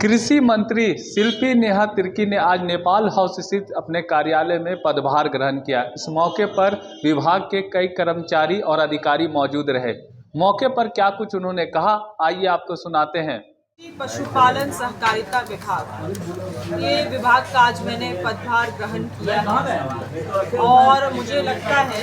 कृषि मंत्री शिल्पी नेहा तिर्की ने आज नेपाल हाउस स्थित अपने कार्यालय में पदभार ग्रहण किया। इस मौके पर विभाग के कई कर्मचारी और अधिकारी मौजूद रहे। मौके पर क्या कुछ उन्होंने कहा, आइए आपको सुनाते हैं। पशुपालन सहकारिता विभाग, ये विभाग का आज मैंने पदभार ग्रहण किया है और मुझे लगता है,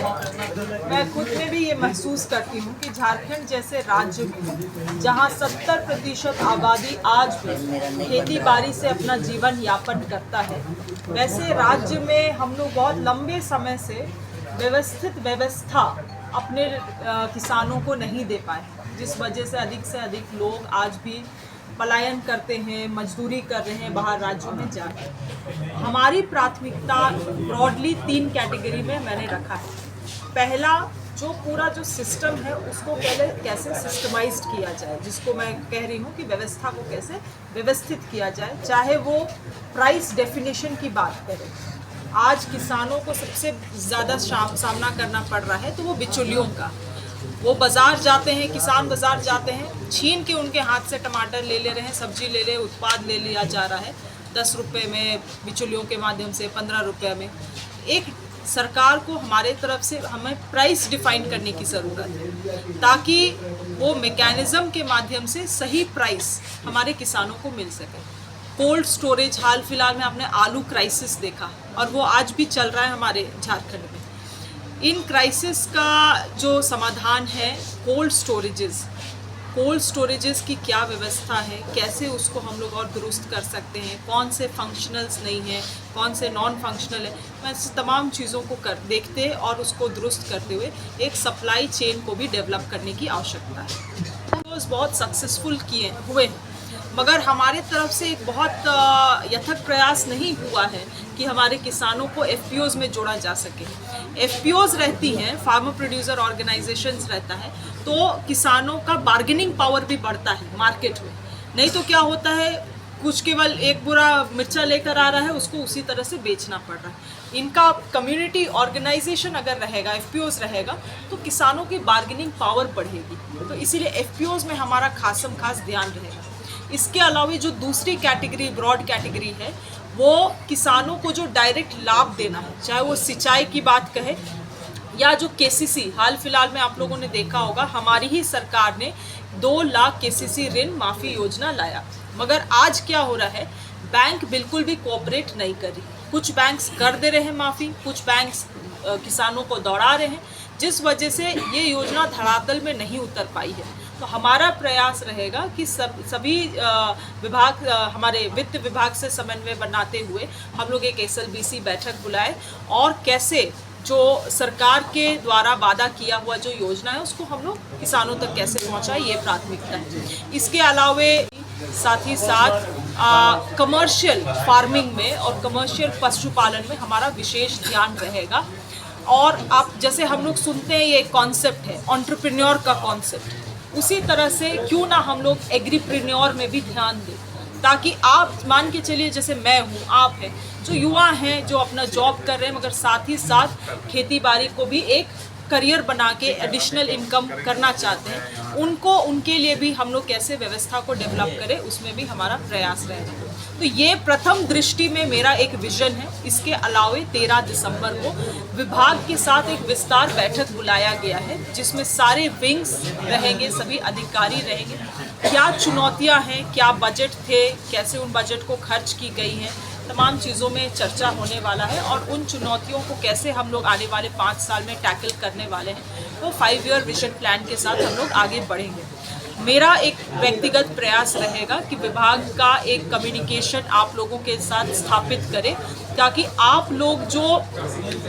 मैं खुद में भी ये महसूस करती हूँ कि झारखंड जैसे राज्य में जहाँ 70% आबादी आज भी खेती बाड़ी से अपना जीवन यापन करता है, वैसे राज्य में हम लोग बहुत लंबे समय से व्यवस्थित व्यवस्था अपने किसानों को नहीं दे पाए, जिस वजह से अधिक लोग आज भी पलायन करते हैं, मजदूरी कर रहे हैं, बाहर राज्यों में जाकर। हमारी प्राथमिकता ब्रॉडली 3 कैटेगरी में मैंने रखा है। पहला, जो सिस्टम है उसको पहले कैसे सिस्टमाइज्ड किया जाए, जिसको मैं कह रही हूँ कि व्यवस्था को कैसे व्यवस्थित किया जाए। चाहे वो प्राइस डेफिनेशन की बात करें, आज किसानों को सबसे ज़्यादा सामना करना पड़ रहा है तो वो बिचौलियों का। वो बाज़ार जाते हैं, किसान बाज़ार जाते हैं, छीन के उनके हाथ से टमाटर ले रहे हैं, सब्जी ले रहे हैं, उत्पाद ले लिया जा रहा है 10 रुपये में, बिचौलियों के माध्यम से 15 रुपये में। एक सरकार को हमारे तरफ से हमें प्राइस डिफाइन करने की ज़रूरत है, ताकि वो मैकेनिज़्म के माध्यम से सही प्राइस हमारे किसानों को मिल सके। कोल्ड स्टोरेज, हाल फिलहाल में आपने आलू क्राइसिस देखा और वो आज भी चल रहा है हमारे झारखंड में। इन क्राइसिस का जो समाधान है कोल्ड स्टोरेजेस की क्या व्यवस्था है, कैसे उसको हम लोग और दुरुस्त कर सकते हैं, कौन से फंक्शनल्स नहीं हैं, कौन से नॉन फंक्शनल है, ऐसे तमाम चीज़ों को देखते और उसको दुरुस्त करते हुए एक सप्लाई चेन को भी डेवलप करने की आवश्यकता है। बहुत सक्सेसफुल हुए हैं, मगर हमारे तरफ से एक बहुत यथक प्रयास नहीं हुआ है कि हमारे किसानों को FPOs में जोड़ा जा सके। FPOs रहती हैं, फार्मर प्रोड्यूसर ऑर्गेनाइजेशंस रहता है, तो किसानों का बार्गेनिंग पावर भी बढ़ता है मार्केट में। नहीं तो क्या होता है, कुछ केवल एक बुरा मिर्चा लेकर आ रहा है, उसको उसी तरह से बेचना पड़ रहा है। इनका कम्युनिटी ऑर्गेनाइजेशन अगर रहेगा, FPOs रहेगा, तो किसानों की बार्गेनिंग पावर बढ़ेगी। तो इसीलिए FPOs में हमारा खास ध्यान रहेगा। इसके अलावा जो दूसरी कैटेगरी, ब्रॉड कैटेगरी है, वो किसानों को जो डायरेक्ट लाभ देना है, चाहे वो सिंचाई की बात कहे या जो KCC, हाल फिलहाल में आप लोगों ने देखा होगा, हमारी ही सरकार ने 2 लाख KCC ऋण माफ़ी योजना लाया। मगर आज क्या हो रहा है, बैंक बिल्कुल भी कोऑपरेट नहीं कर रही। कुछ बैंक्स कर दे रहे हैं माफ़ी, कुछ बैंक्स किसानों को दौड़ा रहे हैं, जिस वजह से ये योजना धरातल में नहीं उतर पाई है। तो हमारा प्रयास रहेगा कि सभी विभाग, हमारे वित्त विभाग से समन्वय बनाते हुए हम लोग एक SLBC बैठक बुलाए और कैसे जो सरकार के द्वारा वादा किया हुआ जो योजना है उसको हम लोग किसानों तक कैसे पहुंचाए, ये प्राथमिकता है। इसके अलावे साथ ही साथ कमर्शियल फार्मिंग में और कमर्शियल पशुपालन में हमारा विशेष ध्यान रहेगा। और आप जैसे हम लोग सुनते हैं, ये कॉन्सेप्ट है एंटरप्रेन्योर का कॉन्सेप्ट, उसी तरह से क्यों ना हम लोग एग्रीप्रेन्योर में भी ध्यान दें, ताकि आप मान के चलिए, जैसे मैं हूँ, आप हैं, जो युवा हैं, जो अपना जॉब कर रहे हैं, मगर साथ ही साथ खेती बाड़ी को भी एक करियर बना के एडिशनल इनकम करना चाहते हैं, उनके लिए भी हम लोग कैसे व्यवस्था को डेवलप करें, उसमें भी हमारा प्रयास रहेगा। तो ये प्रथम दृष्टि में मेरा एक विजन है। इसके अलावा 13 दिसंबर को विभाग के साथ एक विस्तार बैठक बुलाया गया है, जिसमें सारे विंग्स रहेंगे, सभी अधिकारी रहेंगे। क्या चुनौतियां हैं, क्या बजट थे, कैसे उन बजट को खर्च की गई हैं, तमाम चीज़ों में चर्चा होने वाला है और उन चुनौतियों को कैसे हम लोग आने वाले 5 साल में टैकल करने वाले हैं, वो 5 ईयर विजन प्लान के साथ हम लोग आगे बढ़ेंगे। मेरा एक व्यक्तिगत प्रयास रहेगा कि विभाग का एक कम्युनिकेशन आप लोगों के साथ स्थापित करें, ताकि आप लोग जो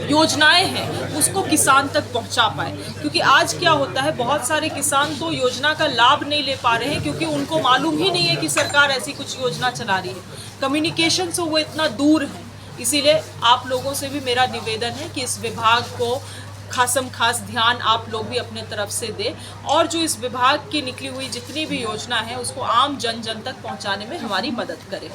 योजनाएं हैं उसको किसान तक पहुंचा पाए। क्योंकि आज क्या होता है, बहुत सारे किसान तो योजना का लाभ नहीं ले पा रहे हैं, क्योंकि उनको मालूम ही नहीं है कि सरकार ऐसी कुछ योजना चला रही है। कम्युनिकेशन से वो इतना दूर है। इसीलिए आप लोगों से भी मेरा निवेदन है कि इस विभाग को खास ध्यान आप लोग भी अपने तरफ से दें, और जो इस विभाग की निकली हुई जितनी भी योजना है उसको आम जन तक पहुंचाने में हमारी मदद करें।